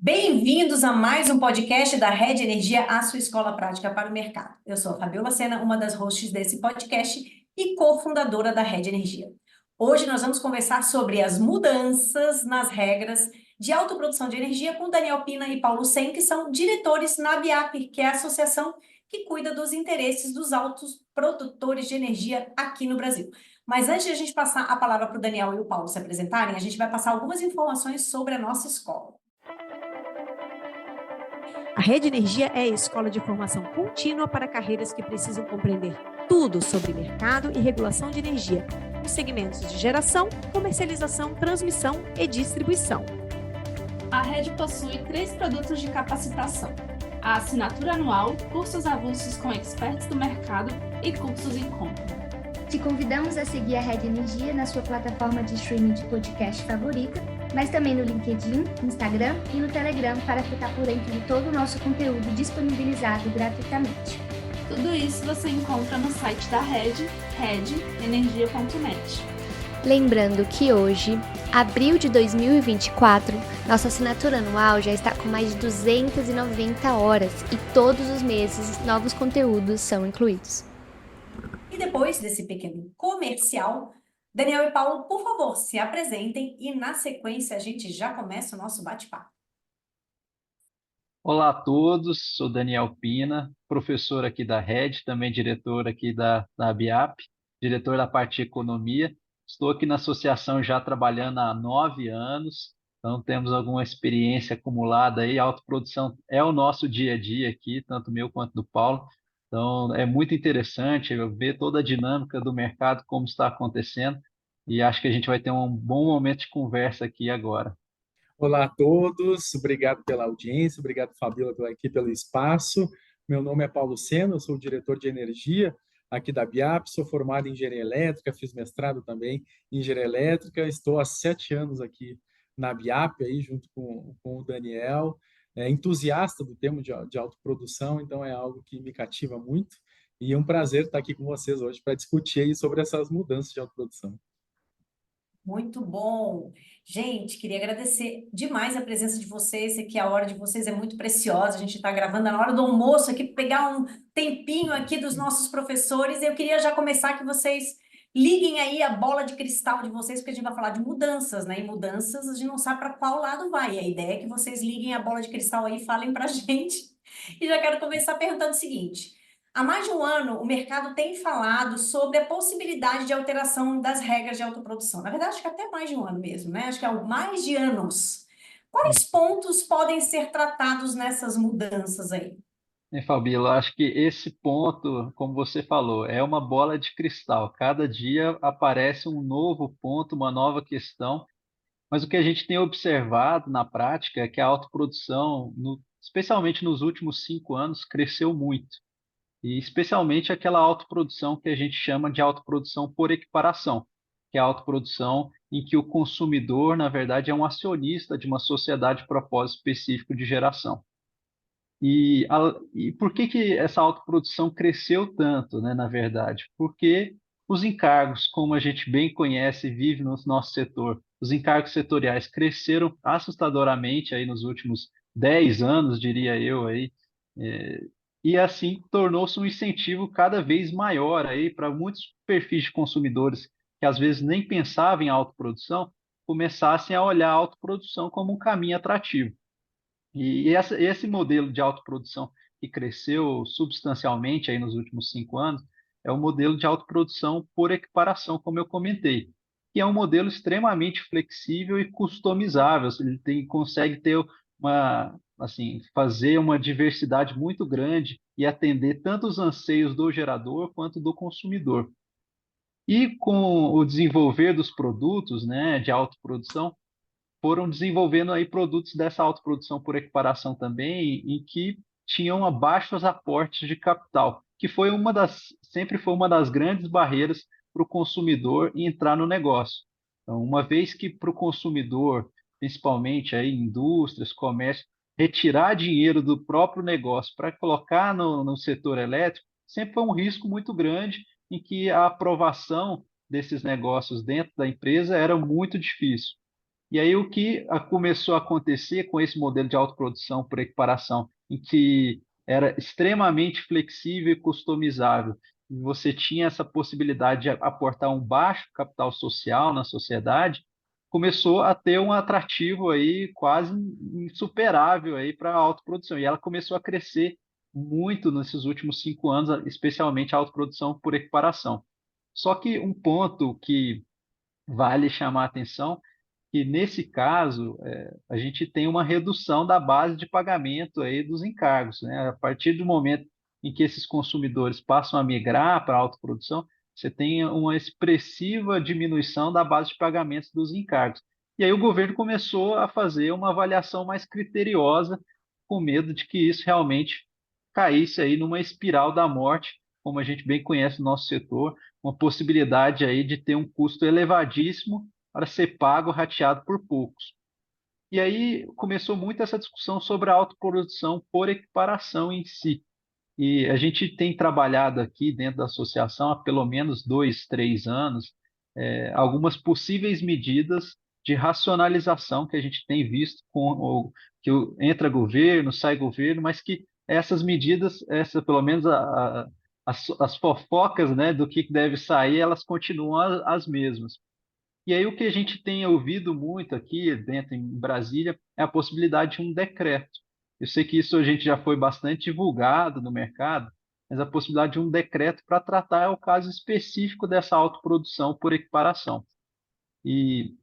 Bem-vindos a mais um podcast da Rede Energia, a sua escola prática para o mercado. Eu sou a Fabiola Sena, uma das hosts desse podcast e cofundadora da Rede Energia. Hoje nós vamos conversar sobre as mudanças nas regras de autoprodução de energia com Daniel Pina e Paulo Sen, que são diretores na ABIAP, que é a associação que cuida dos interesses dos autoprodutores de energia aqui no Brasil. Mas antes de a gente passar a palavra para o Daniel e o Paulo se apresentarem, a gente vai passar algumas informações sobre a nossa escola. A Rede Energia é a escola de formação contínua para carreiras que precisam compreender tudo sobre mercado e regulação de energia, nos segmentos de geração, comercialização, transmissão e distribuição. A Rede possui 3 produtos de capacitação: a assinatura anual, cursos avulsos com experts do mercado e cursos em conta. Te convidamos a seguir a Rede Energia na sua plataforma de streaming de podcast favorita, mas também no LinkedIn, Instagram e no Telegram para ficar por dentro de todo o nosso conteúdo disponibilizado gratuitamente. Tudo isso você encontra no site da Rede, redenergia.net. Lembrando que hoje, abril de 2024, nossa assinatura anual já está com mais de 290 horas e todos os meses novos conteúdos são incluídos. E depois desse pequeno comercial, Daniel e Paulo, por favor, se apresentem e na sequência a gente já começa o nosso bate-papo. Olá a todos, sou Daniel Pina, professor aqui da Rede, também diretor aqui da ABIAP, diretor da parte de economia. Estou aqui na associação já trabalhando há 9 anos, então temos alguma experiência acumulada aí. A autoprodução é o nosso dia a dia aqui, tanto meu quanto do Paulo. Então é muito interessante ver toda a dinâmica do mercado, como está acontecendo, e acho que a gente vai ter um bom momento de conversa aqui agora. Olá a todos, obrigado pela audiência, obrigado, Fabiola, pelo espaço. Meu nome é Paulo Sena, eu sou o diretor de energia aqui da BIAP, sou formado em engenharia elétrica, fiz mestrado também em engenharia elétrica, estou há 7 anos aqui na BIAP, aí, junto com o Daniel, entusiasta do tema de autoprodução, então é algo que me cativa muito e é um prazer estar aqui com vocês hoje para discutir aí sobre essas mudanças de autoprodução. Muito bom! Gente, queria agradecer demais a presença de vocês, sei que a hora de vocês é muito preciosa, a gente está gravando na hora do almoço aqui, pegar um tempinho aqui dos nossos professores, e eu queria já começar que vocês liguem aí a bola de cristal de vocês, porque a gente vai falar de mudanças, né? E mudanças a gente não sabe para qual lado vai, e a ideia é que vocês liguem a bola de cristal aí e falem para a gente. E já quero começar perguntando o seguinte: há mais de um ano, o mercado tem falado sobre a possibilidade de alteração das regras de autoprodução. Na verdade, acho que até mais de um ano mesmo, né? Acho que há mais de anos. Quais pontos podem ser tratados nessas mudanças aí? Fabíola, acho que esse ponto, como você falou, é uma bola de cristal. Cada dia aparece um novo ponto, uma nova questão, mas o que a gente tem observado na prática é que a autoprodução, especialmente nos últimos 5 anos, cresceu muito. E especialmente aquela autoprodução que a gente chama de autoprodução por equiparação, que é a autoprodução em que o consumidor, na verdade, é um acionista de uma sociedade de propósito específico de geração. E por que essa autoprodução cresceu tanto, né, na verdade? Porque os encargos, como a gente bem conhece e vive no nosso setor, os encargos setoriais cresceram assustadoramente aí nos últimos 10 anos, diria eu, aí, é, e assim tornou-se um incentivo cada vez maior aí para muitos perfis de consumidores que às vezes nem pensavam em autoprodução, começassem a olhar a autoprodução como um caminho atrativo. Esse modelo de autoprodução que cresceu substancialmente aí nos últimos 5 anos é o modelo de autoprodução por equiparação, como eu comentei, que é um modelo extremamente flexível e customizável. Consegue ter fazer uma diversidade muito grande e atender tanto os anseios do gerador quanto do consumidor. E com o desenvolver dos produtos, né, de autoprodução, foram desenvolvendo aí produtos dessa autoprodução por equiparação também, em que tinham baixos aportes de capital, que sempre foi uma das grandes barreiras para o consumidor entrar no negócio. Então, uma vez que para o consumidor, principalmente aí indústrias, comércio, retirar dinheiro do próprio negócio para colocar no setor elétrico, sempre foi um risco muito grande em que a aprovação desses negócios dentro da empresa era muito difícil. E aí o que começou a acontecer com esse modelo de autoprodução por equiparação, em que era extremamente flexível e customizável, e você tinha essa possibilidade de aportar um baixo capital social na sociedade, começou a ter um atrativo aí quase insuperável aí para a autoprodução. E ela começou a crescer muito nesses últimos 5 anos, especialmente a autoprodução por equiparação. Só que um ponto que vale chamar a atenção que nesse caso a gente tem uma redução da base de pagamento aí dos encargos, né? A partir do momento em que esses consumidores passam a migrar para a autoprodução, você tem uma expressiva diminuição da base de pagamentos dos encargos. E aí o governo começou a fazer uma avaliação mais criteriosa, com medo de que isso realmente caísse aí numa espiral da morte, como a gente bem conhece no nosso setor, uma possibilidade aí de ter um custo elevadíssimo para ser pago rateado por poucos. E aí começou muito essa discussão sobre a autoprodução por equiparação em si. E a gente tem trabalhado aqui dentro da associação há pelo menos 2, 3 anos, algumas possíveis medidas de racionalização que a gente tem visto que entra governo, sai governo, mas que essas medidas, pelo menos as fofocas, né, do que deve sair, elas continuam as mesmas. E aí o que a gente tem ouvido muito aqui dentro em Brasília é a possibilidade de um decreto. Eu sei que isso a gente já foi bastante divulgado no mercado, mas a possibilidade de um decreto para tratar o caso específico dessa autoprodução por equiparação. E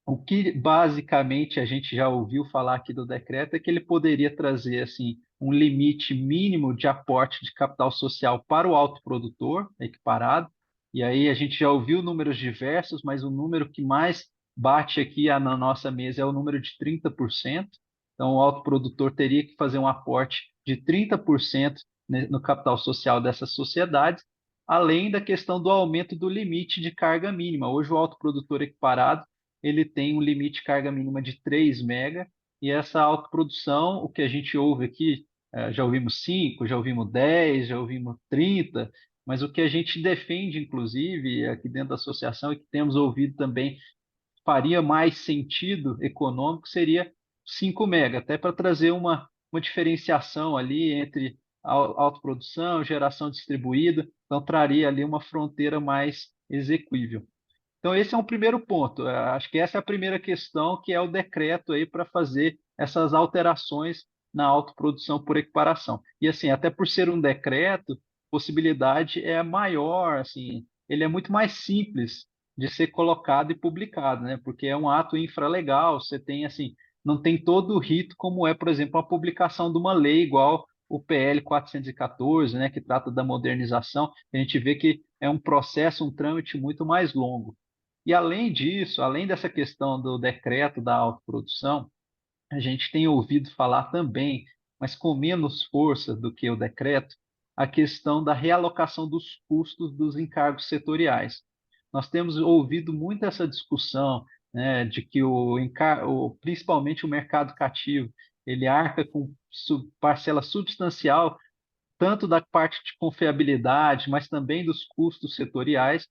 o que basicamente a gente já ouviu falar aqui do decreto é que ele poderia trazer assim um limite mínimo de aporte de capital social para o autoprodutor equiparado. E aí a gente já ouviu números diversos, mas o número que mais bate aqui na nossa mesa é o número de 30%. Então o autoprodutor teria que fazer um aporte de 30% no capital social dessas sociedades, além da questão do aumento do limite de carga mínima. Hoje o autoprodutor equiparado ele tem um limite de carga mínima de 3 mega, e essa autoprodução, o que a gente ouve aqui, já ouvimos 5, já ouvimos 10, já ouvimos 30, mas o que a gente defende, inclusive, aqui dentro da associação, e que temos ouvido também, faria mais sentido econômico, seria 5 mega, até para trazer uma diferenciação ali entre autoprodução, geração distribuída, então traria ali uma fronteira mais exequível. Então, esse é um primeiro ponto. Acho que essa é a primeira questão, que é o decreto aí para fazer essas alterações na autoprodução por equiparação. E assim, até por ser um decreto, a possibilidade é maior, assim, ele é muito mais simples de ser colocado e publicado, né? Porque é um ato infralegal, você tem assim, não tem todo o rito como é, por exemplo, a publicação de uma lei igual o PL 414, né, que trata da modernização. A gente vê que é um processo, um trâmite muito mais longo. E além disso, além dessa questão do decreto da autoprodução, a gente tem ouvido falar também, mas com menos força do que o decreto, a questão da realocação dos custos dos encargos setoriais. Nós temos ouvido muito essa discussão, né, de que principalmente o mercado cativo, ele arca com parcela substancial tanto da parte de confiabilidade, mas também dos custos setoriais,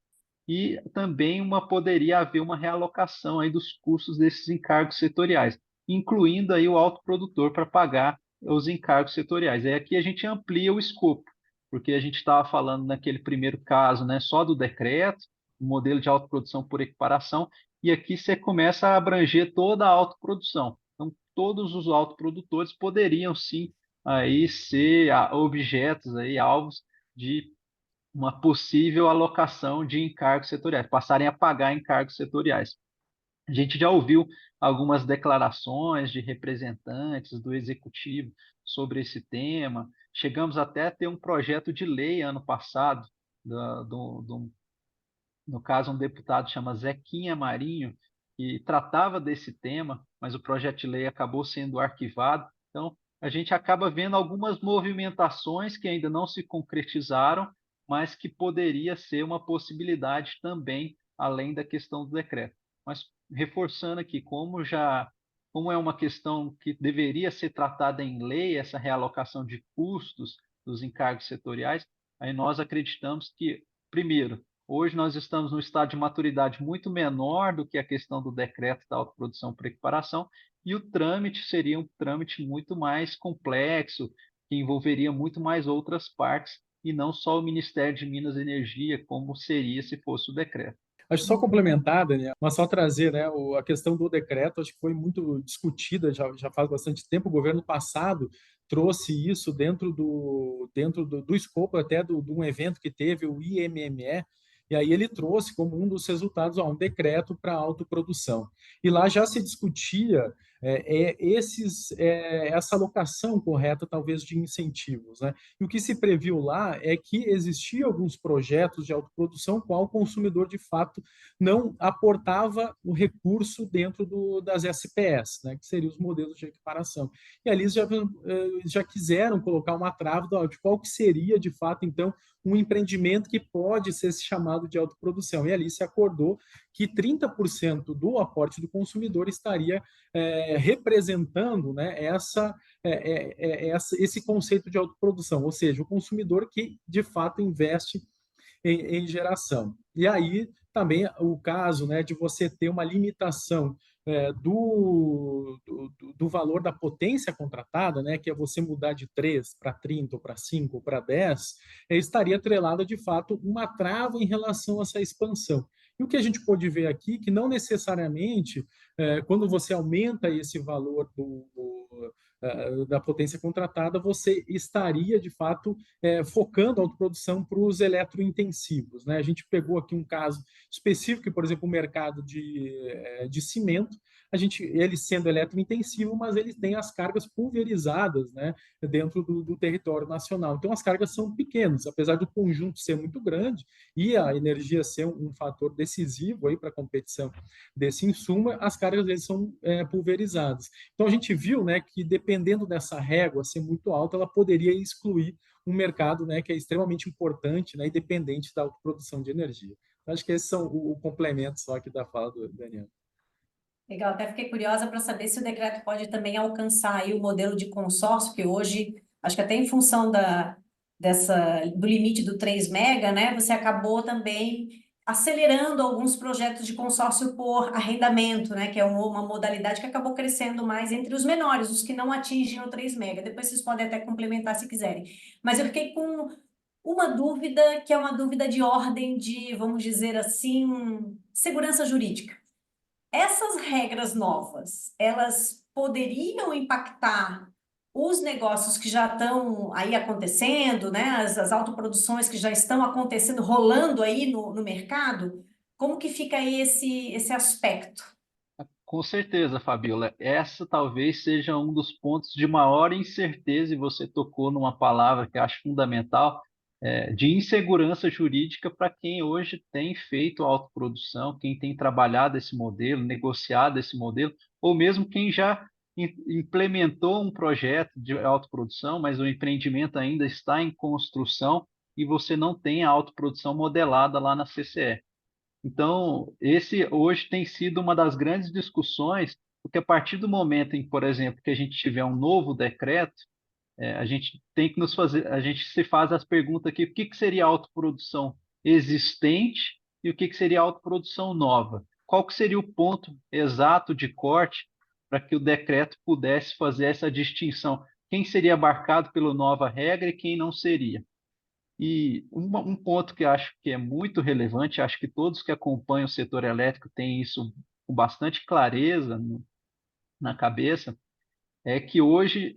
e também poderia haver uma realocação aí dos custos desses encargos setoriais, incluindo aí o autoprodutor para pagar os encargos setoriais. Aí aqui a gente amplia o escopo, porque a gente estava falando naquele primeiro caso, né, só do decreto, o modelo de autoprodução por equiparação, e aqui você começa a abranger toda a autoprodução. Então, todos os autoprodutores poderiam sim aí ser objetos aí, alvos de uma possível alocação de encargos setoriais, passarem a pagar encargos setoriais. A gente já ouviu algumas declarações de representantes do executivo sobre esse tema. Chegamos até a ter um projeto de lei ano passado, no caso, um deputado chama Zequinha Marinho, que tratava desse tema, mas o projeto de lei acabou sendo arquivado. Então, a gente acaba vendo algumas movimentações que ainda não se concretizaram, mas que poderia ser uma possibilidade também, além da questão do decreto. Mas reforçando aqui, como é uma questão que deveria ser tratada em lei, essa realocação de custos dos encargos setoriais, aí nós acreditamos que, primeiro, Hoje nós estamos num estado de maturidade muito menor do que a questão do decreto da autoprodução por equiparação, e o trâmite seria um trâmite muito mais complexo, que envolveria muito mais outras partes, e não só o Ministério de Minas e Energia, como seria se fosse o decreto. Acho só complementar, Daniel, mas só trazer, né, a questão do decreto, acho que foi muito discutida já faz bastante tempo. O governo passado trouxe isso dentro do escopo até de um evento que teve, o IMME, e aí ele trouxe como um dos resultados um decreto para autoprodução. E lá já se discutia essa alocação correta, talvez, de incentivos, né? E o que se previu lá é que existiam alguns projetos de autoprodução qual o consumidor, de fato, não aportava o recurso dentro das SPS, né? Que seriam os modelos de equiparação. E ali já quiseram colocar uma trave de qual que seria, de fato, então, um empreendimento que pode ser chamado de autoprodução. E ali se acordou que 30% do aporte do consumidor estaria representando, né, esse conceito de autoprodução, ou seja, o consumidor que, de fato, investe em geração. E aí também o caso, né, de você ter uma limitação do valor da potência contratada, né, que é você mudar de 3 para 30, ou para 5, ou para 10, estaria atrelada, de fato, uma trava em relação a essa expansão. E o que a gente pode ver aqui, que não necessariamente, quando você aumenta esse valor da potência contratada, você estaria, de fato, focando a autoprodução para os eletrointensivos, né? A gente pegou aqui um caso específico, por exemplo, o mercado de cimento, ele sendo eletrointensivo, mas ele tem as cargas pulverizadas, né, dentro do território nacional. Então, as cargas são pequenas, apesar do conjunto ser muito grande e a energia ser um fator decisivo para a competição desse insumo, as cargas vezes são pulverizadas. Então, a gente viu, né, que dependendo dessa régua ser muito alta, ela poderia excluir um mercado, né, que é extremamente importante, né, e dependente da autoprodução de energia. Acho que esses são o complemento só aqui da fala do Daniel. Legal, até fiquei curiosa para saber se o decreto pode também alcançar aí o modelo de consórcio, que hoje, acho que até em função do limite do 3 mega, né, você acabou também acelerando alguns projetos de consórcio por arrendamento, né, que é uma modalidade que acabou crescendo mais entre os menores, os que não atingem o 3 mega. Depois vocês podem até complementar se quiserem. Mas eu fiquei com uma dúvida, que é uma dúvida de ordem de, vamos dizer assim, segurança jurídica. Essas regras novas, elas poderiam impactar os negócios que já estão aí acontecendo, né? As autoproduções que já estão acontecendo, rolando aí no mercado? Como que fica aí esse aspecto? Com certeza, Fabiola. Essa talvez seja um dos pontos de maior incerteza, e você tocou numa palavra que eu acho fundamental, de insegurança jurídica para quem hoje tem feito autoprodução, quem tem trabalhado esse modelo, negociado esse modelo, ou mesmo quem já implementou um projeto de autoprodução, mas o empreendimento ainda está em construção e você não tem a autoprodução modelada lá na CCE. Então, esse hoje tem sido uma das grandes discussões, porque a partir do momento em, por exemplo, que a gente tiver um novo decreto, a gente tem que a gente se faz as perguntas aqui, o que seria autoprodução existente e o que seria autoprodução nova? Qual que seria o ponto exato de corte para que o decreto pudesse fazer essa distinção? Quem seria abarcado pela nova regra e quem não seria? E um ponto que acho que é muito relevante, acho que todos que acompanham o setor elétrico têm isso com bastante clareza na cabeça, é que hoje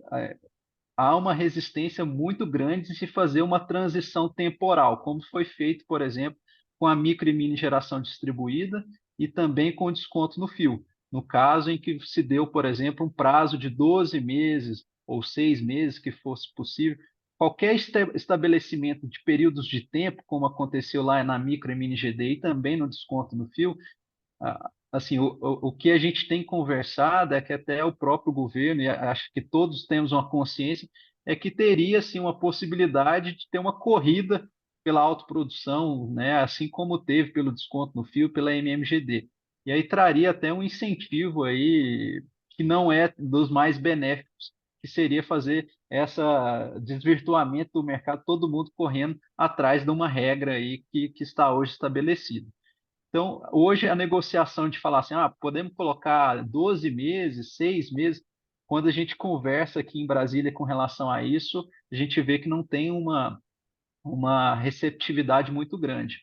há uma resistência muito grande de se fazer uma transição temporal, como foi feito, por exemplo, com a micro e mini geração distribuída e também com desconto no fio. No caso em que se deu, por exemplo, um prazo de 12 meses ou 6 meses que fosse possível, qualquer estabelecimento de períodos de tempo, como aconteceu lá na micro e mini GD e também no desconto no fio, assim, o que a gente tem conversado é que até o próprio governo, e acho que todos temos uma consciência, é que teria assim, uma possibilidade de ter uma corrida pela autoprodução, né, assim como teve pelo desconto no fio, pela MMGD. E aí traria até um incentivo aí que não é dos mais benéficos, que seria fazer esse desvirtuamento do mercado, todo mundo correndo atrás de uma regra aí que está hoje estabelecida. Então, hoje a negociação de falar assim, podemos colocar 12 meses, 6 meses, quando a gente conversa aqui em Brasília com relação a isso, a gente vê que não tem uma receptividade muito grande.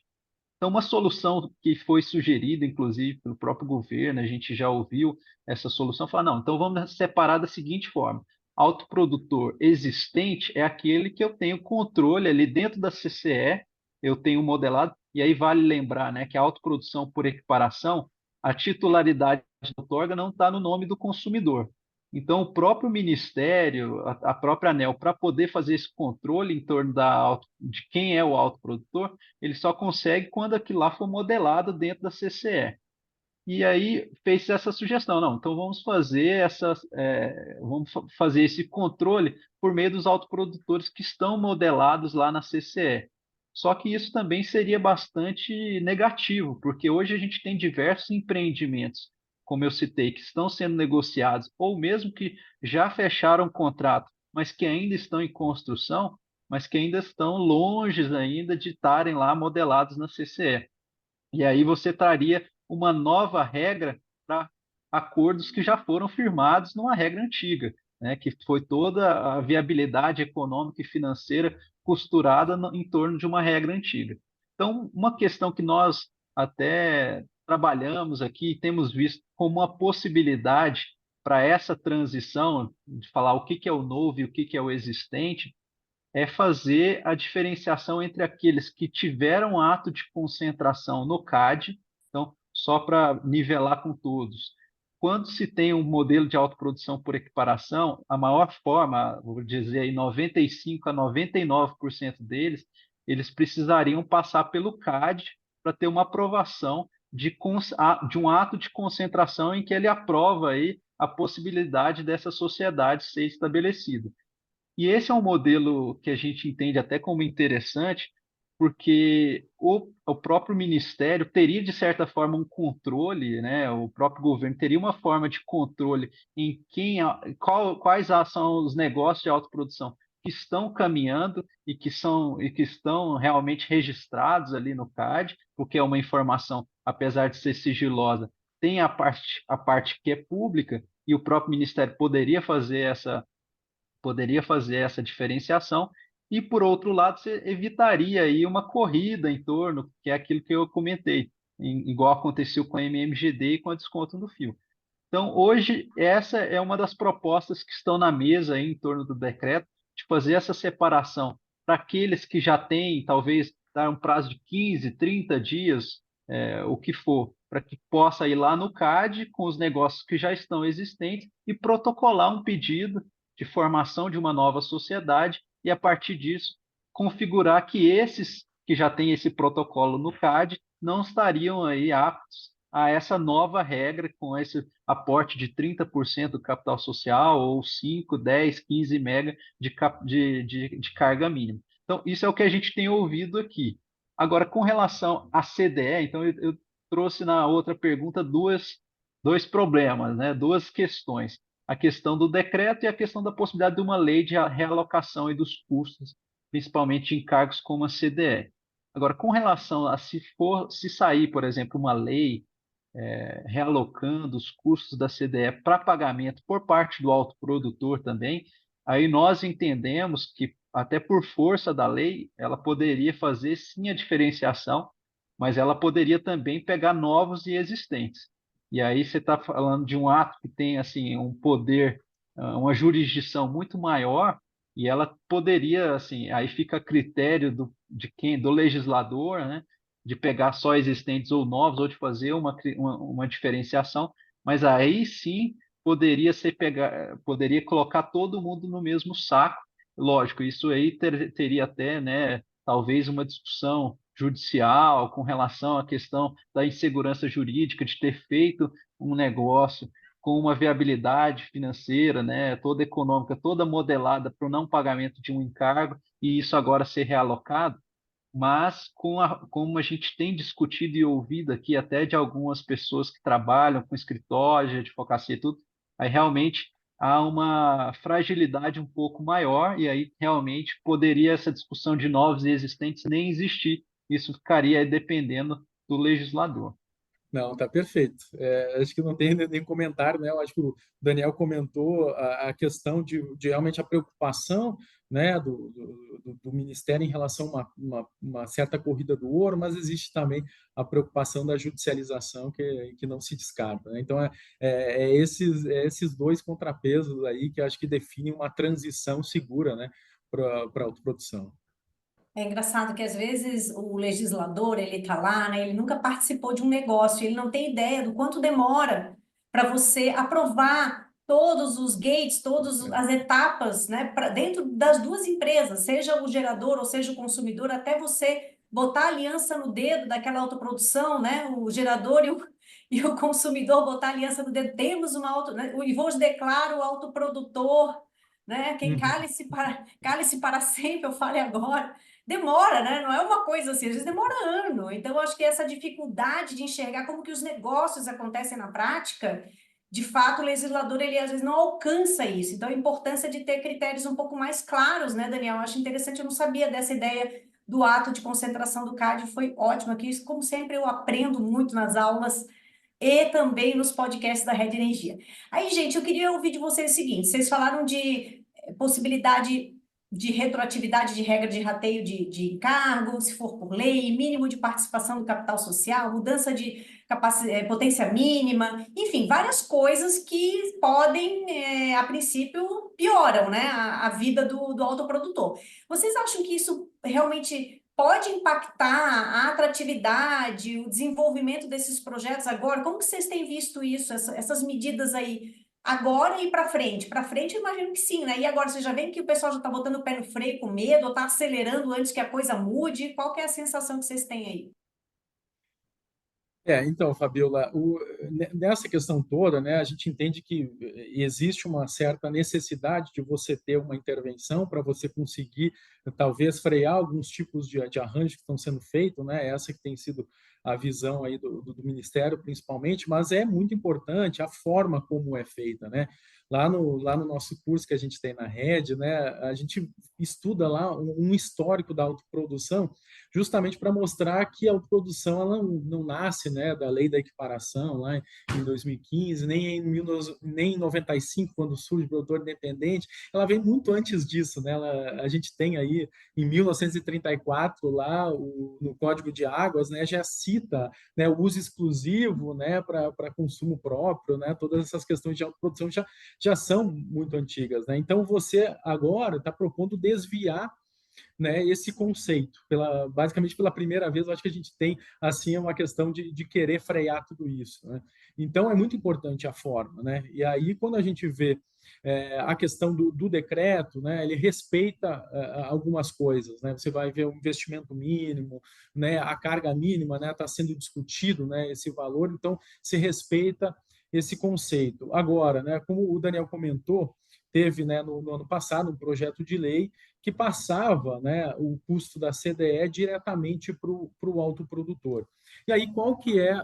Então, uma solução que foi sugerida, inclusive, pelo próprio governo, a gente já ouviu essa solução, falar, não, então vamos separar da seguinte forma, autoprodutor existente é aquele que eu tenho controle ali dentro da CCE, eu tenho modelado, e aí vale lembrar, né, que a autoprodução por equiparação, a titularidade do outorga não está no nome do consumidor. Então, o próprio Ministério, a própria ANEEL, para poder fazer esse controle em torno de quem é o autoprodutor, ele só consegue quando aquilo lá for modelado dentro da CCE. E aí fez essa sugestão, não, então vamos fazer esse controle por meio dos autoprodutores que estão modelados lá na CCE. Só que isso também seria bastante negativo, porque hoje a gente tem diversos empreendimentos, como eu citei, que estão sendo negociados, ou mesmo que já fecharam contrato, mas que ainda estão em construção, mas que ainda estão longe ainda de estarem lá modelados na CCE. E aí você traria uma nova regra para acordos que já foram firmados numa regra antiga, né, que foi toda a viabilidade econômica e financeira costurada em torno de uma regra antiga. Então, uma questão que nós até trabalhamos aqui, temos visto como uma possibilidade para essa transição, de falar o que é o novo e o que é o existente, é fazer a diferenciação entre aqueles que tiveram ato de concentração no CAD, então, só para nivelar com todos. Quando se tem um modelo de autoprodução por equiparação, a maior forma, vou dizer aí 95% a 99% deles, eles precisariam passar pelo CAD para ter uma aprovação de um ato de concentração em que ele aprova aí a possibilidade dessa sociedade ser estabelecida. E esse é um modelo que a gente entende até como interessante, porque o próprio Ministério teria, de certa forma, um controle, né? O próprio governo teria uma forma de controle em quais são os negócios de autoprodução que estão caminhando e que estão realmente registrados ali no CAD, porque é uma informação, apesar de ser sigilosa, tem a parte que é pública, e o próprio Ministério poderia fazer essa diferenciação, e por outro lado você evitaria aí uma corrida em torno, que é aquilo que eu comentei, igual aconteceu com a MMGD e com a desconto no fio. Então, hoje, essa é uma das propostas que estão na mesa aí, em torno do decreto, de fazer essa separação para aqueles que já têm, talvez, dar um prazo de 15, 30 dias, o que for, para que possa ir lá no CAD com os negócios que já estão existentes e protocolar um pedido de formação de uma nova sociedade e, a partir disso, configurar que esses que já têm esse protocolo no CAD não estariam aí aptos a essa nova regra com esse aporte de 30% do capital social ou 5, 10, 15 mega de carga mínima. Então, isso é o que a gente tem ouvido aqui. Agora, com relação à CDE, então eu trouxe na outra pergunta dois problemas, né? Duas questões. A questão do decreto e a questão da possibilidade de uma lei de realocação e dos custos, principalmente em cargos como a CDE. Agora, com relação a se sair, por exemplo, uma lei realocando os custos da CDE para pagamento por parte do autoprodutor também, aí nós entendemos que, até por força da lei, ela poderia fazer sim a diferenciação, mas ela poderia também pegar novos e existentes. E aí você está falando de um ato que tem assim um poder, uma jurisdição muito maior, e ela poderia, assim, aí fica a critério do legislador, né, de pegar só existentes ou novos, ou de fazer uma diferenciação, mas aí sim poderia colocar todo mundo no mesmo saco. Lógico, isso aí teria até, né, talvez uma discussão judicial com relação à questão da insegurança jurídica de ter feito um negócio com uma viabilidade financeira, né, toda econômica, toda modelada para o não pagamento de um encargo, e isso agora ser realocado, mas como a gente tem discutido e ouvido aqui até de algumas pessoas que trabalham com escritório de advocacia e tudo, aí realmente há uma fragilidade um pouco maior, e aí realmente poderia essa discussão de novos e existentes nem existir. Isso ficaria dependendo do legislador. Não, tá perfeito. Acho que não tem nem comentário, né? Eu acho que o Daniel comentou a questão de realmente a preocupação, né, do Ministério em relação a uma certa corrida do ouro, mas existe também a preocupação da judicialização que não se descarta, né? Então, esses dois contrapesos aí que eu acho que definem uma transição segura, né, para a autoprodução. É engraçado que às vezes o legislador, ele está lá, né, ele nunca participou de um negócio, ele não tem ideia do quanto demora para você aprovar todos os gates, todas as etapas, né, dentro das duas empresas, seja o gerador ou seja o consumidor, até você botar a aliança no dedo daquela autoprodução, né, o gerador e o consumidor botar a aliança no dedo. Temos uma né, o Ivôs declara o autoprodutor, né, quem cale-se para sempre, eu fale agora. Demora, né? Não é uma coisa assim, às vezes demora ano. Então, eu acho que essa dificuldade de enxergar como que os negócios acontecem na prática, de fato, o legislador, ele às vezes não alcança isso. Então, a importância de ter critérios um pouco mais claros, né, Daniel? Eu acho interessante, eu não sabia dessa ideia do ato de concentração do CAD, foi ótimo aqui. Como sempre, eu aprendo muito nas aulas e também nos podcasts da Rede Energia. Aí, gente, eu queria ouvir de vocês o seguinte: vocês falaram de possibilidade de retroatividade de regra de rateio de encargo, se for por lei, mínimo de participação do capital social, mudança de potência mínima, enfim, várias coisas que podem, a princípio, pioram, né, a vida do autoprodutor. Vocês acham que isso realmente pode impactar a atratividade, o desenvolvimento desses projetos agora? Como que vocês têm visto isso, essas medidas aí, agora e para frente? Para frente, eu imagino que sim, né? E agora, você já vê que o pessoal já está botando o pé no freio com medo, ou está acelerando antes que a coisa mude? Qual que é a sensação que vocês têm aí? Então, Fabiola, nessa questão toda, né, a gente entende que existe uma certa necessidade de você ter uma intervenção para você conseguir, talvez, frear alguns tipos de arranjos que estão sendo feitos, né, essa que tem sido a visão aí do Ministério, principalmente, mas é muito importante a forma como é feita, né? Lá no nosso curso que a gente tem na Rede, né, a gente estuda lá um histórico da autoprodução, justamente para mostrar que a autoprodução ela não nasce, né, da lei da equiparação lá em 2015, nem em 95, quando surge o produtor independente, ela vem muito antes disso, né? A gente tem aí em 1934 lá no Código de Águas, né, já cita, né, o uso exclusivo, né, para consumo próprio, né? Todas essas questões de autoprodução já são muito antigas, né? Então você agora está propondo desviar, né, esse conceito. Basicamente, pela primeira vez, eu acho que a gente tem assim uma questão de querer frear tudo isso, né? Então, é muito importante a forma, né? E aí, quando a gente vê a questão do decreto, né, ele respeita algumas coisas, né? Você vai ver o investimento mínimo, né, a carga mínima, né, está sendo discutido, né, esse valor, então se respeita esse conceito. Agora, né, como o Daniel comentou, teve, né, no ano passado um projeto de lei que passava, né, o custo da CDE diretamente para o autoprodutor. E aí, qual que é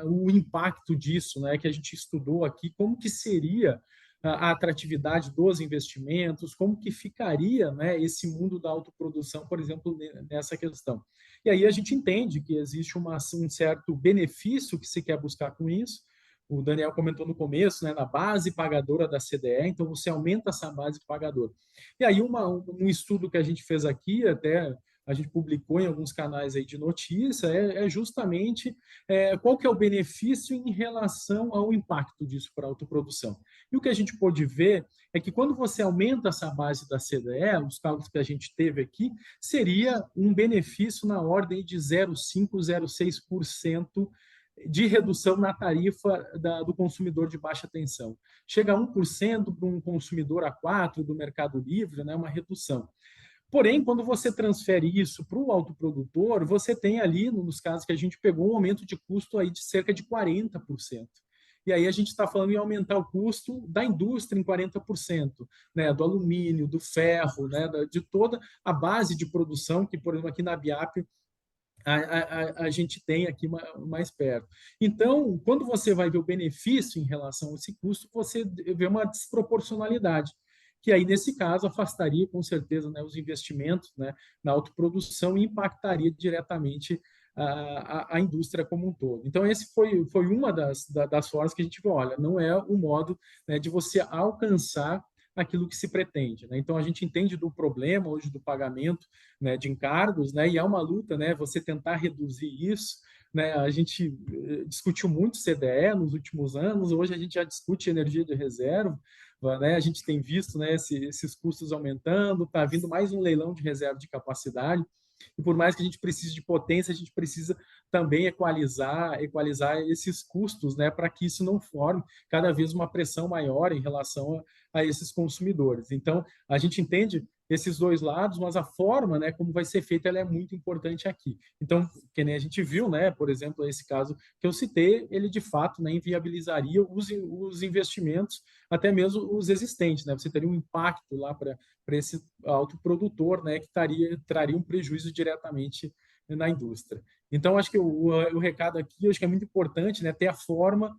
o impacto disso, né, que a gente estudou aqui, como que seria a atratividade dos investimentos, como que ficaria, né, esse mundo da autoprodução, por exemplo, nessa questão. E aí a gente entende que existe um certo benefício que se quer buscar com isso. O Daniel comentou no começo, né, na base pagadora da CDE, então você aumenta essa base pagadora. E aí um estudo que a gente fez aqui, até a gente publicou em alguns canais aí de notícia, é justamente qual que é o benefício em relação ao impacto disso para a autoprodução. E o que a gente pôde ver é que quando você aumenta essa base da CDE, os cálculos que a gente teve aqui, seria um benefício na ordem de 0,5%, 0,6% de redução na tarifa do consumidor de baixa tensão. Chega a 1% para um consumidor a 4% do Mercado Livre, né, uma redução. Porém, quando você transfere isso para o autoprodutor, você tem ali, nos casos que a gente pegou, um aumento de custo aí de cerca de 40%. E aí a gente está falando em aumentar o custo da indústria em 40%, né, do alumínio, do ferro, né, de toda a base de produção, que, por exemplo, aqui na Biap, a gente tem aqui mais perto. Então, quando você vai ver o benefício em relação a esse custo, você vê uma desproporcionalidade, que aí, nesse caso, afastaria, com certeza, né, os investimentos, né, na autoprodução e impactaria diretamente a indústria como um todo. Então, esse foi uma das formas que a gente viu, olha, não é o modo, né, de você alcançar aquilo que se pretende, né? Então, a gente entende do problema hoje do pagamento, né, de encargos, né, e é uma luta, né, você tentar reduzir isso, né? A gente discutiu muito CDE nos últimos anos, hoje a gente já discute energia de reserva, né? A gente tem visto, né, esses custos aumentando, está vindo mais um leilão de reserva de capacidade, e por mais que a gente precise de potência, a gente precisa também equalizar esses custos, né, para que isso não forme cada vez uma pressão maior em relação a esses consumidores. Então, a gente entende esses dois lados, mas a forma, né, como vai ser feita, ela é muito importante aqui. Então, que nem a gente viu, né, por exemplo, esse caso que eu citei, ele de fato, né, inviabilizaria os investimentos, até mesmo os existentes, né? Você teria um impacto lá para esse autoprodutor, né, que traria um prejuízo diretamente na indústria. Então, acho que o recado aqui, acho que é muito importante, né, ter a forma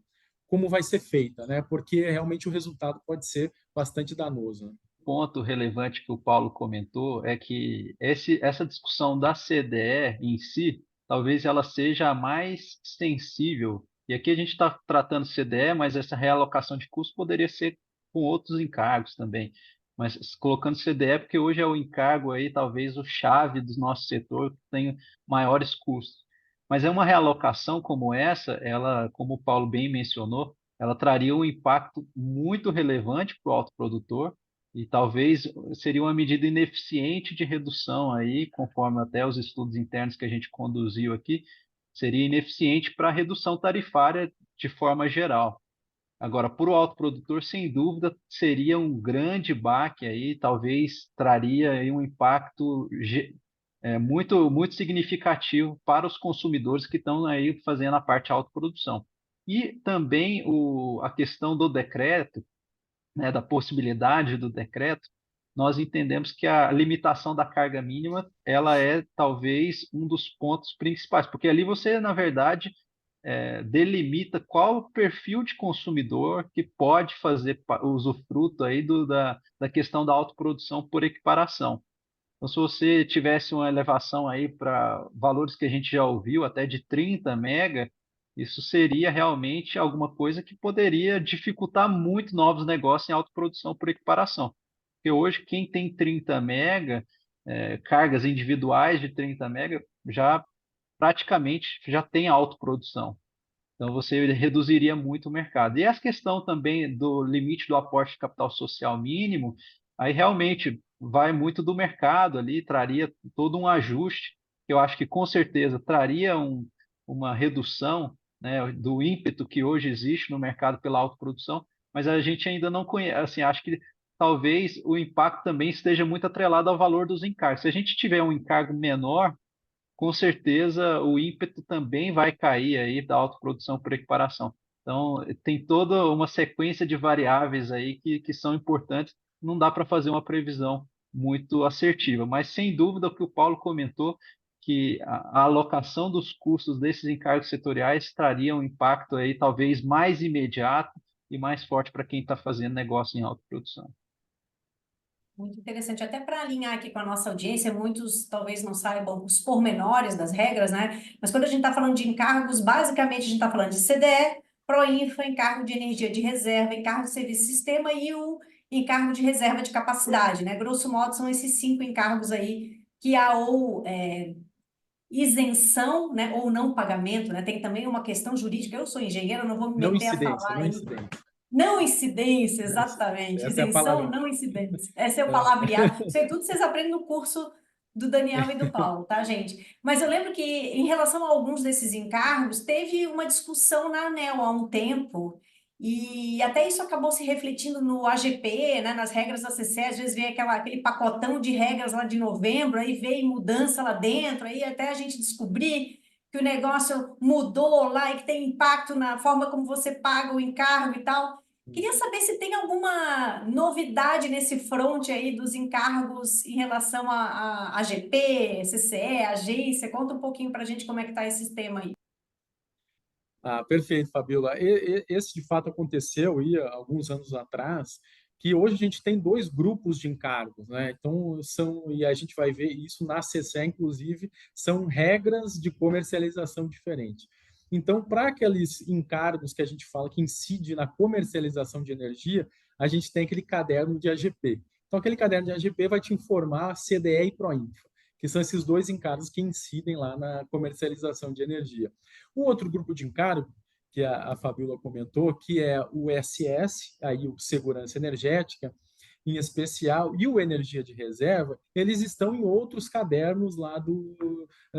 como vai ser feita, né, porque realmente o resultado pode ser bastante danoso, né? Ponto relevante que o Paulo comentou é que essa discussão da CDE em si, talvez ela seja a mais sensível. E aqui a gente está tratando CDE, mas essa realocação de custos poderia ser com outros encargos também. Mas colocando CDE, porque hoje é o encargo aí, talvez o chave do nosso setor que tem maiores custos. Mas é uma realocação como essa, ela, como o Paulo bem mencionou, ela traria um impacto muito relevante para o autoprodutor, e talvez seria uma medida ineficiente de redução aí, conforme até os estudos internos que a gente conduziu aqui, seria ineficiente para a redução tarifária de forma geral. Agora, para o autoprodutor, sem dúvida, seria um grande baque aí, talvez traria aí um impacto muito significativo para os consumidores que estão aí fazendo a parte de autoprodução. E também a questão do decreto, né, da possibilidade do decreto, nós entendemos que a limitação da carga mínima ela é talvez um dos pontos principais, porque ali você, na verdade, delimita qual o perfil de consumidor que pode fazer usufruto aí da questão da autoprodução por equiparação. Então, se você tivesse uma elevação aí para valores que a gente já ouviu, até de 30 mega, isso seria realmente alguma coisa que poderia dificultar muito novos negócios em autoprodução por equiparação. Porque hoje, quem tem 30 mega, cargas individuais de 30 mega, já praticamente já tem autoprodução. Então, você reduziria muito o mercado. E essa questão também do limite do aporte de capital social mínimo, aí realmente vai muito do mercado ali, traria todo um ajuste, que eu acho que com certeza traria uma redução, né, do ímpeto que hoje existe no mercado pela autoprodução, mas a gente ainda não conhece, assim, acho que talvez o impacto também esteja muito atrelado ao valor dos encargos. Se a gente tiver um encargo menor, com certeza o ímpeto também vai cair aí da autoprodução por equiparação. Então, tem toda uma sequência de variáveis aí que são importantes, não dá para fazer uma previsão muito assertiva, mas sem dúvida o que o Paulo comentou, que a alocação dos custos desses encargos setoriais traria um impacto aí talvez mais imediato e mais forte para quem está fazendo negócio em autoprodução. Muito interessante, até para alinhar aqui com a nossa audiência, muitos talvez não saibam os pormenores das regras, né? Mas quando a gente está falando de encargos, basicamente a gente está falando de CDE, Proinfa, encargo de energia de reserva, encargo de serviço de sistema e o encargo de reserva de capacidade, né? Grosso modo, são esses 5 encargos aí que há ou isenção, né, ou não pagamento, né? Tem também uma questão jurídica, eu sou engenheira, não vou me Não meter a incidência, falar não aí. incidência. Não incidência, exatamente. Essa é a Isenção, palavra. não incidência. Esse é o palavreado. Isso aí tudo vocês aprendem no curso do Daniel e do Paulo, tá, gente? Mas eu lembro que, em relação a alguns desses encargos, teve uma discussão na ANEEL há um tempo, e até isso acabou se refletindo no AGP, né, nas regras da CCE, às vezes vem aquele pacotão de regras lá de novembro, aí veio mudança lá dentro, aí até a gente descobrir que o negócio mudou lá e que tem impacto na forma como você paga o encargo e tal. Queria saber se tem alguma novidade nesse front aí dos encargos em relação a AGP, CCE, agência. Conta um pouquinho para a gente como é que está esse sistema aí. Perfeito, Fabiola. Esse, de fato, aconteceu aí há alguns anos atrás, que hoje a gente tem dois grupos de encargos, né? Então, e a gente vai ver isso na CCE, inclusive, são regras de comercialização diferentes. Então, para aqueles encargos que a gente fala que incide na comercialização de energia, a gente tem aquele caderno de AGP. Então, aquele caderno de AGP vai te informar CDE e PROINFA, que são esses dois encargos que incidem lá na comercialização de energia. Um outro grupo de encargo, que a Fabiola comentou, que é o SS, aí o Segurança Energética, em especial, e o Energia de Reserva, eles estão em outros cadernos lá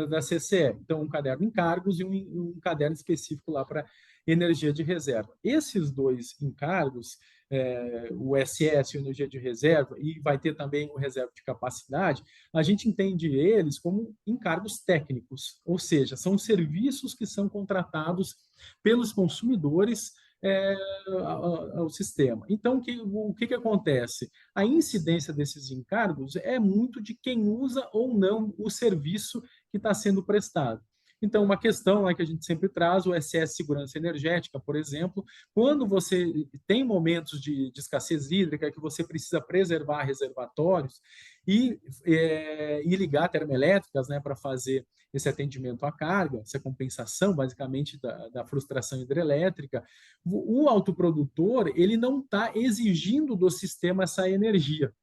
da CCE. Então, um caderno encargos e um caderno específico lá para energia de reserva. Esses dois encargos, o SS, o energia de reserva, e vai ter também o reserva de capacidade, a gente entende eles como encargos técnicos, ou seja, são serviços que são contratados pelos consumidores ao sistema. Então, o que acontece? A incidência desses encargos é muito de quem usa ou não o serviço que está sendo prestado. Então, uma questão que a gente sempre traz, o SS Segurança Energética, por exemplo, quando você tem momentos de escassez hídrica, que você precisa preservar reservatórios e ligar termoelétricas, né, para fazer esse atendimento à carga, essa compensação, basicamente, da frustração hidrelétrica, o autoprodutor ele não está exigindo do sistema essa energia.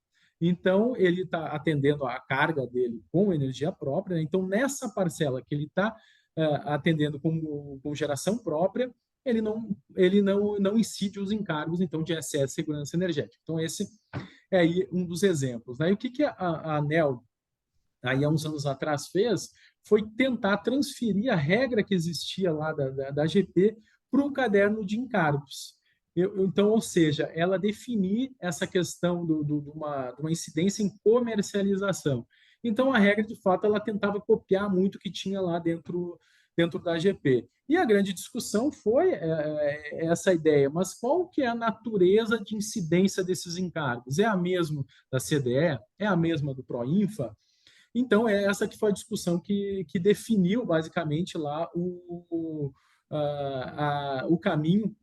Então, ele está atendendo a carga dele com energia própria. Né? Então, nessa parcela que ele está atendendo com geração própria, ele não incide os encargos então, de excesso de segurança energética. Então, esse é aí um dos exemplos. Né? E o que a ANEEL, aí há uns anos atrás, fez foi tentar transferir a regra que existia lá da AGP para o caderno de encargos. Então, ou seja, ela definir essa questão de uma incidência em comercialização. Então, a regra, de fato, ela tentava copiar muito o que tinha lá dentro da AGP. E a grande discussão foi essa ideia, mas qual que é a natureza de incidência desses encargos? É a mesma da CDE? É a mesma do PROINFA? Então, é essa que foi a discussão que definiu, basicamente, lá o caminho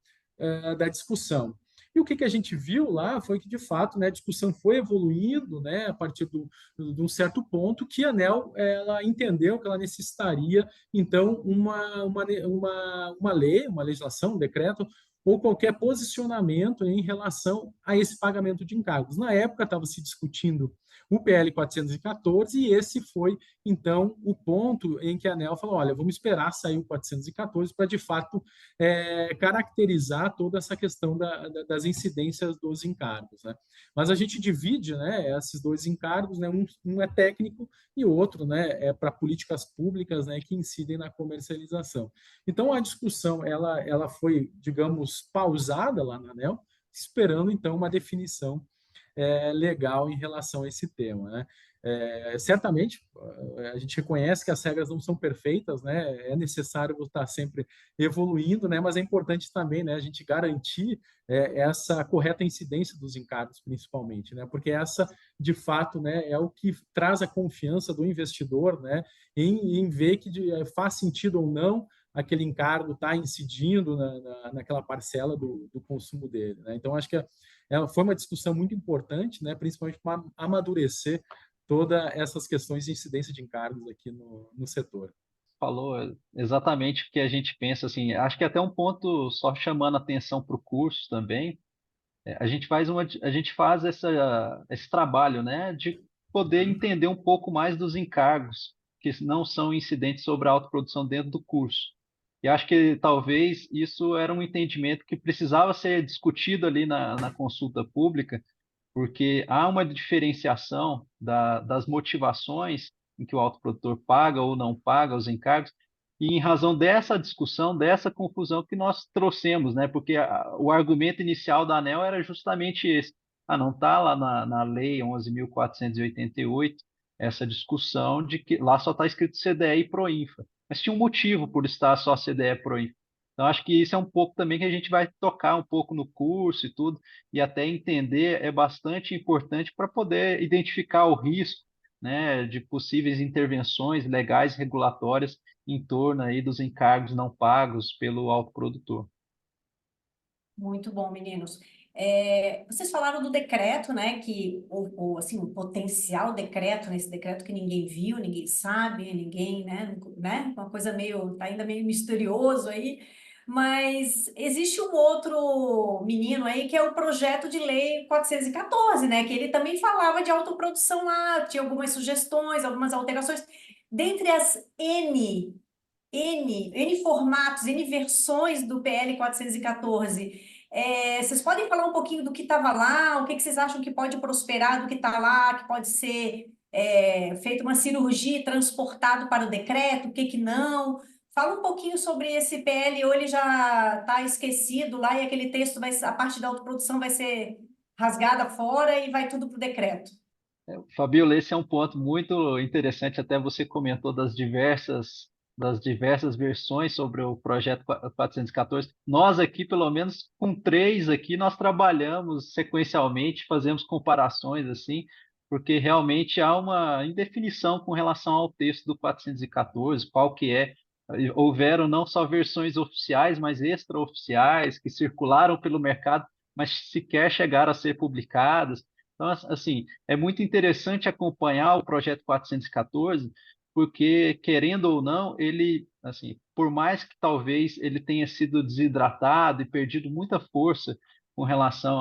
da discussão. E o que a gente viu lá foi que, de fato, né, a discussão foi evoluindo, né, a partir de um certo ponto que a ANEEL ela entendeu que ela necessitaria, então, uma lei, uma legislação, um decreto, ou qualquer posicionamento em relação a esse pagamento de encargos. Na época, estava se discutindo o PL 414 e esse foi, então, o ponto em que a ANEEL falou, olha, vamos esperar sair o 414 para, de fato, caracterizar toda essa questão das incidências dos encargos. Né? Mas a gente divide, né, esses dois encargos, né, um é técnico e o outro, né, é para políticas públicas, né, que incidem na comercialização. Então, a discussão ela foi, digamos, pausada lá na ANEEL, esperando, então, uma definição legal em relação a esse tema. Né? Certamente, a gente reconhece que as regras não são perfeitas, né? É necessário estar sempre evoluindo, né? Mas é importante também, né, a gente garantir essa correta incidência dos encargos, principalmente, né? Porque essa, de fato, né, é o que traz a confiança do investidor, né, em ver que faz sentido ou não aquele encargo está incidindo naquela parcela do consumo dele. Né? Então, acho que foi uma discussão muito importante, né? Principalmente para amadurecer todas essas questões de incidência de encargos aqui no setor. Falou exatamente o que a gente pensa, assim, acho que até um ponto só chamando atenção para o curso também, a gente faz esse trabalho, né, de poder entender um pouco mais dos encargos que não são incidentes sobre a autoprodução dentro do curso. E acho que talvez isso era um entendimento que precisava ser discutido ali na consulta pública, porque há uma diferenciação das motivações em que o autoprodutor paga ou não paga os encargos, e em razão dessa discussão, dessa confusão que nós trouxemos, né? Porque o argumento inicial da ANEEL era justamente esse. Não está lá na Lei 11.488 essa discussão de que lá só está escrito CDE e PROINFA. Mas tinha um motivo por estar só CDE e PROINFA. Então, acho que isso é um pouco também que a gente vai tocar um pouco no curso e tudo, e até entender é bastante importante para poder identificar o risco, né, de possíveis intervenções legais e regulatórias em torno aí dos encargos não pagos pelo autoprodutor. Muito bom, meninos. Vocês falaram do decreto, né? Que assim, o potencial decreto, nesse decreto que ninguém viu, ninguém sabe, ninguém, né? Uma coisa meio, tá ainda meio misterioso aí. Mas existe um outro menino aí que é o projeto de lei 414, né? Que ele também falava de autoprodução lá, tinha algumas sugestões, algumas alterações. Dentre as N formatos, N versões do PL 414. Vocês podem falar um pouquinho do que estava lá, o que vocês acham que pode prosperar do que está lá, que pode ser feita uma cirurgia e transportado para o decreto, o que que não? Fala um pouquinho sobre esse PL, ou ele já está esquecido lá e aquele texto, a parte da autoprodução vai ser rasgada fora e vai tudo para o decreto. Fabiola, esse é um ponto muito interessante, até você comentou das diversas versões sobre o projeto 414. Nós aqui, pelo menos com três aqui, nós trabalhamos sequencialmente, fazemos comparações assim, porque realmente há uma indefinição com relação ao texto do 414, qual que é. Houveram não só versões oficiais, mas extraoficiais, que circularam pelo mercado, mas sequer chegaram a ser publicadas. Então, assim, é muito interessante acompanhar o projeto 414, porque, querendo ou não, ele, assim, por mais que talvez ele tenha sido desidratado e perdido muita força com relação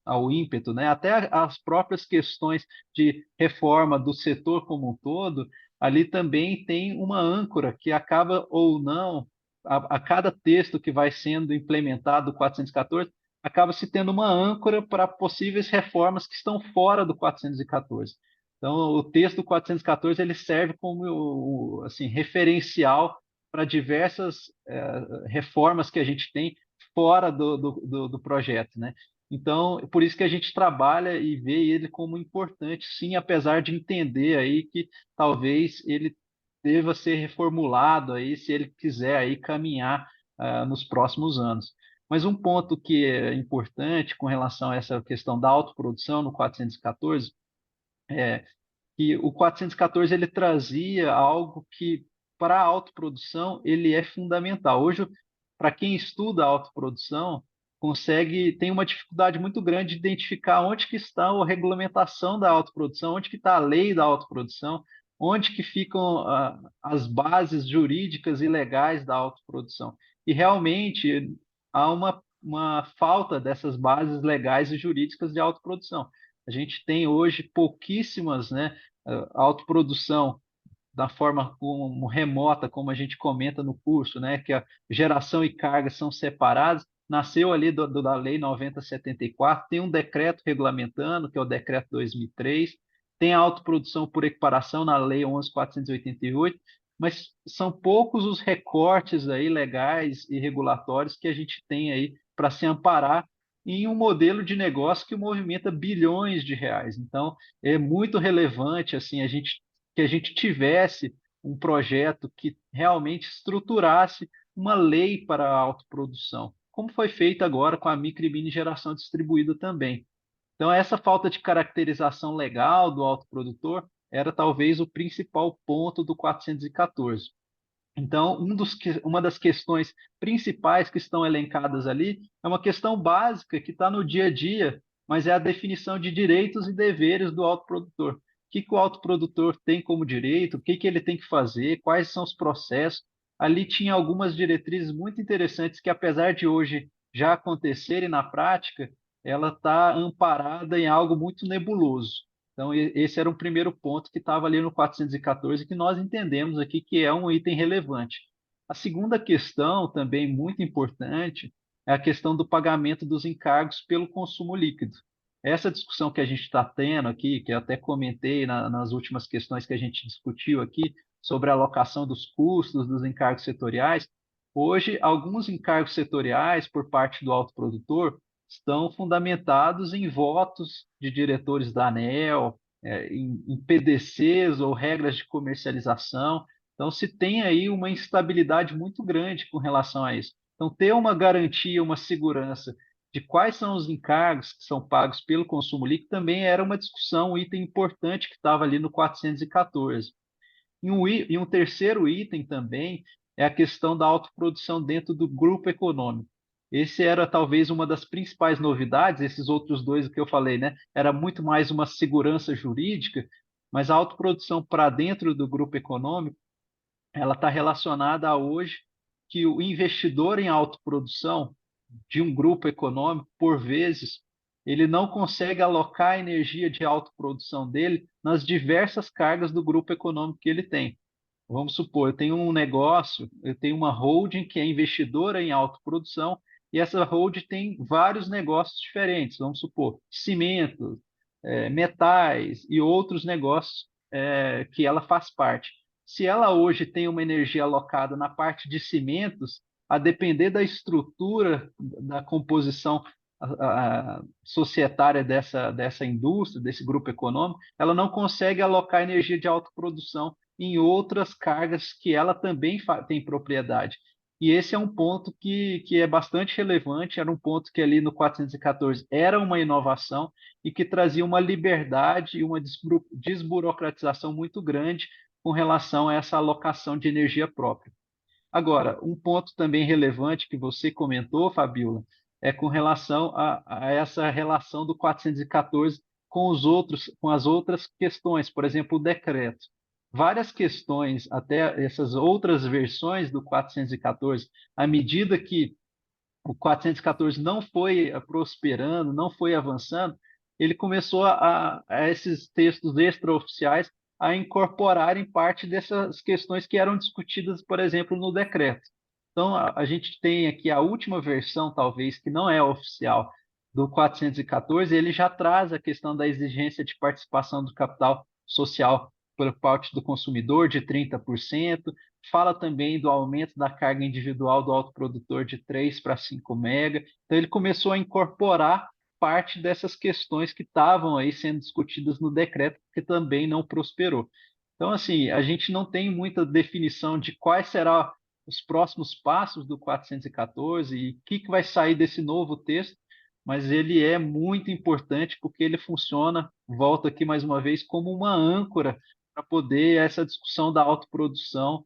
ao ímpeto, né? Até as próprias questões de reforma do setor como um todo, ali também tem uma âncora que acaba ou não, a cada texto que vai sendo implementado do 414, acaba se tendo uma âncora para possíveis reformas que estão fora do 414. Então, o texto do 414 ele serve como assim, referencial para diversas reformas que a gente tem fora do projeto, né? Então, por isso que a gente trabalha e vê ele como importante, sim, apesar de entender aí que talvez ele deva ser reformulado aí, se ele quiser aí caminhar nos próximos anos. Mas um ponto que é importante com relação a essa questão da autoprodução no 414 é que o 414 ele trazia algo que para a autoprodução ele é fundamental. Hoje, para quem estuda a autoprodução, tem uma dificuldade muito grande de identificar onde que está a regulamentação da autoprodução, onde que está a lei da autoprodução, onde que ficam as bases jurídicas e legais da autoprodução. E realmente há uma falta dessas bases legais e jurídicas de autoprodução. A gente tem hoje pouquíssimas, né, autoprodução da forma como remota, como a gente comenta no curso, né, que a geração e carga são separadas, nasceu ali da Lei 9074, tem um decreto regulamentando, que é o Decreto 2003, tem a autoprodução por equiparação na Lei 11.488, mas são poucos os recortes aí legais e regulatórios que a gente tem aí para se amparar em um modelo de negócio que movimenta bilhões de reais. Então, é muito relevante assim que a gente tivesse um projeto que realmente estruturasse uma lei para a autoprodução, como foi feito agora com a micro e mini geração distribuída também. Então, essa falta de caracterização legal do autoprodutor era talvez o principal ponto do 414. Então, uma das questões principais que estão elencadas ali é uma questão básica que está no dia a dia, mas é a definição de direitos e deveres do autoprodutor. O que o autoprodutor tem como direito, o que ele tem que fazer, quais são os processos. Ali tinha algumas diretrizes muito interessantes que, apesar de hoje já acontecerem na prática, ela está amparada em algo muito nebuloso. Então, esse era um primeiro ponto que estava ali no 414, que nós entendemos aqui que é um item relevante. A segunda questão, também muito importante, é a questão do pagamento dos encargos pelo consumo líquido. Essa discussão que a gente está tendo aqui, que eu até comentei nas últimas questões que a gente discutiu aqui, sobre a alocação dos custos dos encargos setoriais, hoje, alguns encargos setoriais, por parte do autoprodutor, estão fundamentados em votos de diretores da ANEEL, em PDCs ou regras de comercialização. Então, se tem aí uma instabilidade muito grande com relação a isso. Então, ter uma garantia, uma segurança de quais são os encargos que são pagos pelo consumo líquido também era uma discussão, um item importante que estava ali no 414. E um terceiro item também é a questão da autoprodução dentro do grupo econômico. Esse era talvez uma das principais novidades, esses outros dois que eu falei, né? Era muito mais uma segurança jurídica, mas a autoprodução para dentro do grupo econômico, ela está relacionada a hoje que o investidor em autoprodução de um grupo econômico, por vezes, ele não consegue alocar a energia de autoprodução dele nas diversas cargas do grupo econômico que ele tem. Vamos supor, eu tenho um negócio, eu tenho uma holding que é investidora em autoprodução e essa holding tem vários negócios diferentes. Vamos supor, cimento, metais e outros negócios que ela faz parte. Se ela hoje tem uma energia alocada na parte de cimentos, a depender da estrutura, da composição societária dessa indústria, desse grupo econômico, ela não consegue alocar energia de autoprodução em outras cargas que ela também tem propriedade. E esse é um ponto que é bastante relevante, era um ponto que ali no 414 era uma inovação e que trazia uma liberdade e uma desburocratização muito grande com relação a essa alocação de energia própria. Agora, um ponto também relevante que você comentou, Fabiola, é com relação a essa relação do 414 com as outras questões, por exemplo, o decreto. Várias questões, até essas outras versões do 414, à medida que o 414 não foi prosperando, não foi avançando, ele começou a esses textos extraoficiais a incorporarem parte dessas questões que eram discutidas, por exemplo, no decreto. Então, a gente tem aqui a última versão, talvez, que não é oficial, do 414, ele já traz a questão da exigência de participação do capital social por parte do consumidor de 30%, fala também do aumento da carga individual do autoprodutor de 3 para 5 mega. Então, ele começou a incorporar parte dessas questões que estavam aí sendo discutidas no decreto, que também não prosperou. Então, assim, a gente não tem muita definição de quais serão os próximos passos do 414 e o que vai sair desse novo texto, mas ele é muito importante porque ele funciona, volto aqui mais uma vez, como uma âncora para poder essa discussão da autoprodução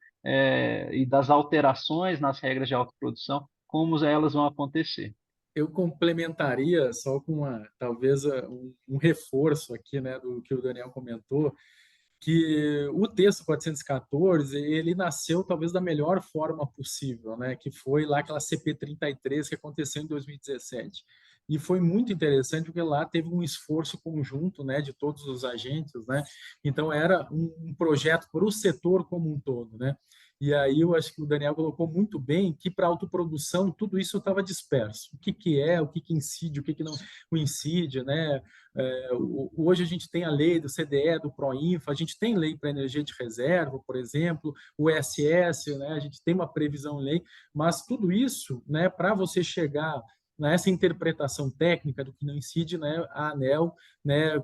e das alterações nas regras de autoprodução, como elas vão acontecer. Eu complementaria só com talvez um reforço aqui, né, do que o Daniel comentou, que o texto 414 ele nasceu talvez da melhor forma possível, né, que foi lá aquela CP 33 que aconteceu em 2017. E foi muito interessante porque lá teve um esforço conjunto, né, de todos os agentes, né? Então era um projeto para o setor como um todo, né? E aí eu acho que o Daniel colocou muito bem que para autoprodução tudo isso estava disperso. O que é, o que incide, o que não incide, né? Hoje a gente tem a lei do CDE, do Proinfa, a gente tem lei para energia de reserva, por exemplo, o ESS, né? A gente tem uma previsão em lei, mas tudo isso, né, para você chegar nessa interpretação técnica do que não incide, né, a ANEEL, né,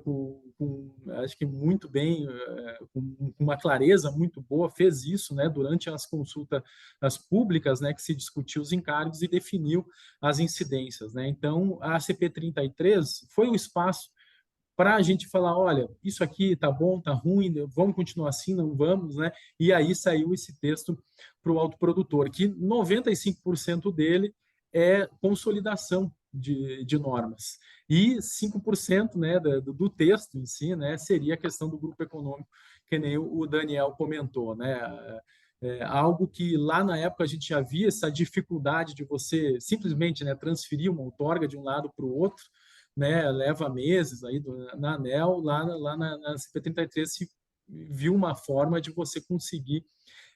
acho que muito bem, com uma clareza muito boa, fez isso, né, durante as consultas públicas, né, que se discutiu os encargos e definiu as incidências, né. Então, a CP 33 foi um espaço para a gente falar, olha, isso aqui tá bom, tá ruim, vamos continuar assim, não vamos, né? E aí saiu esse texto para o autoprodutor, que 95% dele é consolidação de normas. E 5%, né, do texto em si, né, seria a questão do grupo econômico, que nem o Daniel comentou, né? Algo que lá na época a gente já via essa dificuldade de você simplesmente, né, transferir uma outorga de um lado para o outro, né, leva meses aí na ANEEL, lá na CP33 se viu uma forma de você conseguir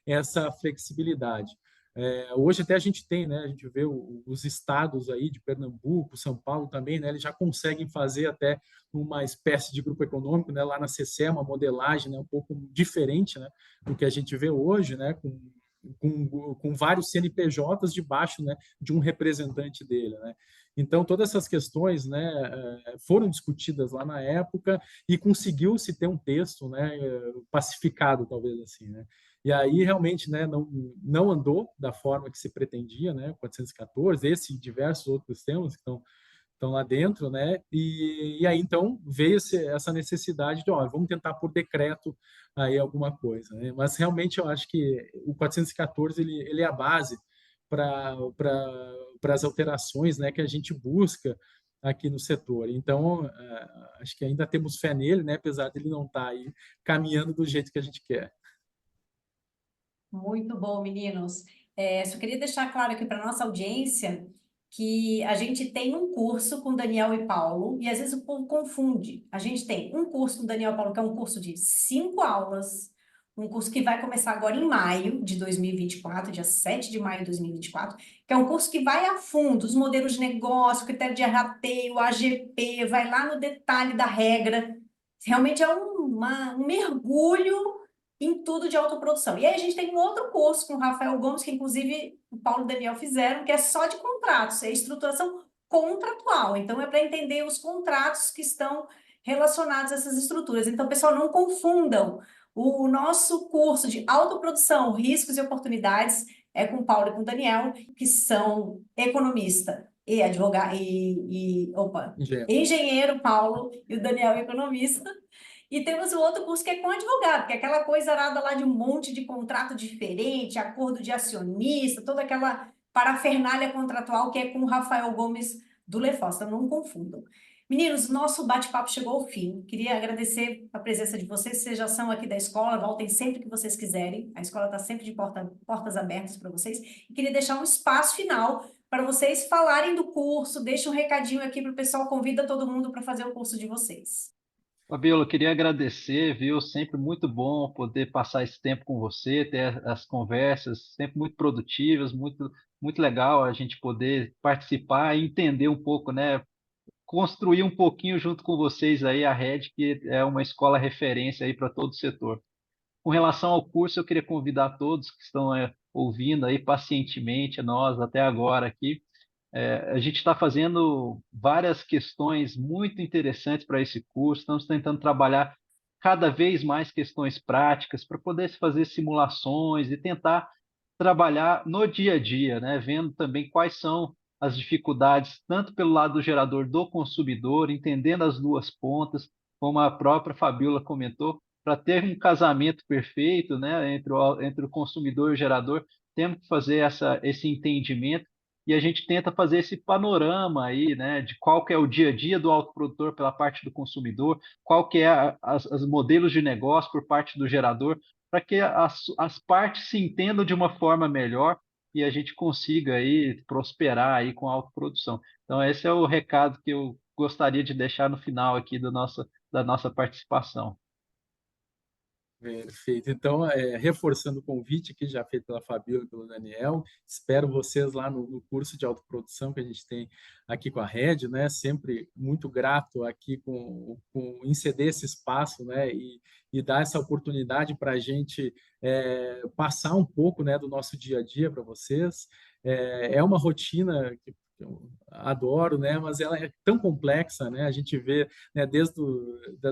essa flexibilidade. Hoje até a gente tem, né, a gente vê os estados aí de Pernambuco, São Paulo também, né, eles já conseguem fazer até uma espécie de grupo econômico, né, lá na CCE, uma modelagem, né, um pouco diferente, né, do que a gente vê hoje, né, com vários CNPJs debaixo, né, de um representante dele, né. Então, todas essas questões, né, foram discutidas lá na época e conseguiu-se ter um texto, né, pacificado, talvez assim, né. E aí, realmente, né, não andou da forma que se pretendia, né, 414, esse e diversos outros temas que estão lá dentro, né? E aí então veio essa necessidade de, ó, vamos tentar por decreto aí alguma coisa, né? Mas realmente eu acho que o 414 ele é a base para as alterações, né, que a gente busca aqui no setor. Então, acho que ainda temos fé nele, né, apesar dele não estar aí caminhando do jeito que a gente quer. Muito bom, meninos. Só queria deixar claro aqui para a nossa audiência que a gente tem um curso com Daniel e Paulo, e às vezes o povo confunde. A gente tem um curso com Daniel e Paulo, que é um curso de 5 aulas, um curso que vai começar agora em maio de 2024, dia 7 de maio de 2024, que é um curso que vai a fundo, os modelos de negócio, critério de rateio, AGP, vai lá no detalhe da regra. Realmente é um mergulho em tudo de autoprodução. E aí a gente tem um outro curso com o Rafael Gomes, que inclusive o Paulo e o Daniel fizeram, que é só de contratos, é estruturação contratual. Então é para entender os contratos que estão relacionados a essas estruturas. Então, pessoal, não confundam. O nosso curso de autoprodução, riscos e oportunidades é com o Paulo e com o Daniel, que são economista e advogado engenheiro, Paulo, e o Daniel economista. E temos o outro curso que é com advogado, que é aquela coisa arada lá de um monte de contrato diferente, acordo de acionista, toda aquela parafernália contratual que é com o Rafael Gomes do Lefoz. Então, não confundam. Meninos, nosso bate-papo chegou ao fim. Queria agradecer a presença de vocês. Vocês já são aqui da escola, voltem sempre que vocês quiserem. A escola está sempre de portas abertas para vocês. E queria deixar um espaço final para vocês falarem do curso. Deixa um recadinho aqui para o pessoal, convida todo mundo para fazer o curso de vocês. Fabiola, eu queria agradecer, viu? Sempre muito bom poder passar esse tempo com você, ter as conversas sempre muito produtivas, muito legal a gente poder participar e entender um pouco, né? Construir um pouquinho junto com vocês aí a Rede, que é uma escola referência aí para todo o setor. Com relação ao curso, eu queria convidar todos que estão ouvindo aí pacientemente nós até agora aqui. A gente está fazendo várias questões muito interessantes para esse curso, estamos tentando trabalhar cada vez mais questões práticas para poder se fazer simulações e tentar trabalhar no dia a dia, né? Vendo também quais são as dificuldades, tanto pelo lado do gerador do consumidor, entendendo as duas pontas, como a própria Fabiola comentou, para ter um casamento perfeito, né, entre o consumidor e o gerador, temos que fazer esse entendimento e a gente tenta fazer esse panorama aí, né, de qual que é o dia a dia do autoprodutor pela parte do consumidor, qual que é os modelos de negócio por parte do gerador, para que as partes se entendam de uma forma melhor e a gente consiga aí prosperar aí com a autoprodução. Então esse é o recado que eu gostaria de deixar no final aqui da nossa participação. Perfeito. Então, reforçando o convite aqui já feito pela Fabiola e pelo Daniel, espero vocês lá no curso de autoprodução que a gente tem aqui com a Rede, né? Sempre muito grato aqui em ceder esse espaço, né? E dar essa oportunidade para a gente passar um pouco, né, do nosso dia a dia para vocês. É uma rotina que eu adoro, né? Mas ela é tão complexa, né? A gente vê, né, desde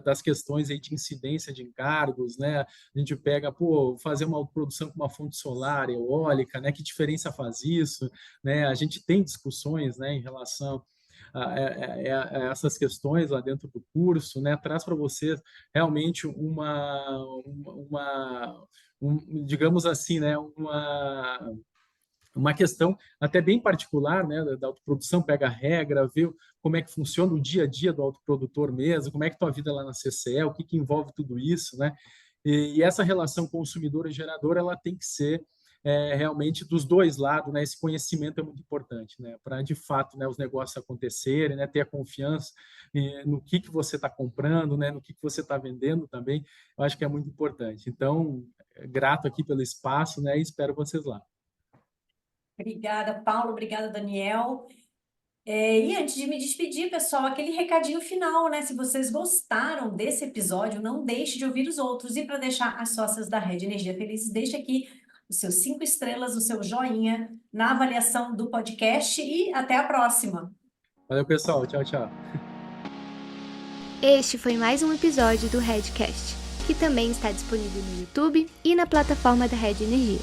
das questões aí de incidência de encargos, né? A gente pega, fazer uma produção com uma fonte solar, eólica, né? Que diferença faz isso, né? A gente tem discussões, né, em relação a essas questões lá dentro do curso, né? Traz para vocês realmente digamos assim, né? Uma questão até bem particular, né, da autoprodução, pega a regra, vê como é que funciona o dia a dia do autoprodutor mesmo, como é que tua vida lá na CCE, o que envolve tudo isso, né? E essa relação consumidor e gerador, ela tem que ser realmente dos dois lados, né? Esse conhecimento é muito importante, né? Para, de fato, né, os negócios acontecerem, né? Ter a confiança no que você está comprando, né? No que você está vendendo também, eu acho que é muito importante. Então, grato aqui pelo espaço, né? E espero vocês lá. Obrigada, Paulo. Obrigada, Daniel. E antes de me despedir, pessoal, aquele recadinho final, né? Se vocês gostaram desse episódio, não deixe de ouvir os outros. E para deixar as sócias da Rede Energia Felizes, deixe aqui os seus 5 estrelas, o seu joinha na avaliação do podcast e até a próxima. Valeu, pessoal. Tchau, tchau. Este foi mais um episódio do Redcast. que também está disponível no YouTube e na plataforma da Rede Energia.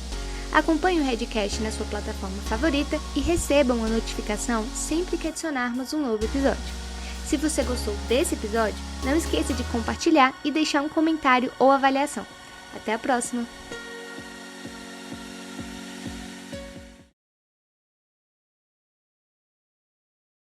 Acompanhe o Redcast na sua plataforma favorita e receba uma notificação sempre que adicionarmos um novo episódio. Se você gostou desse episódio, não esqueça de compartilhar e deixar um comentário ou avaliação. Até a próxima!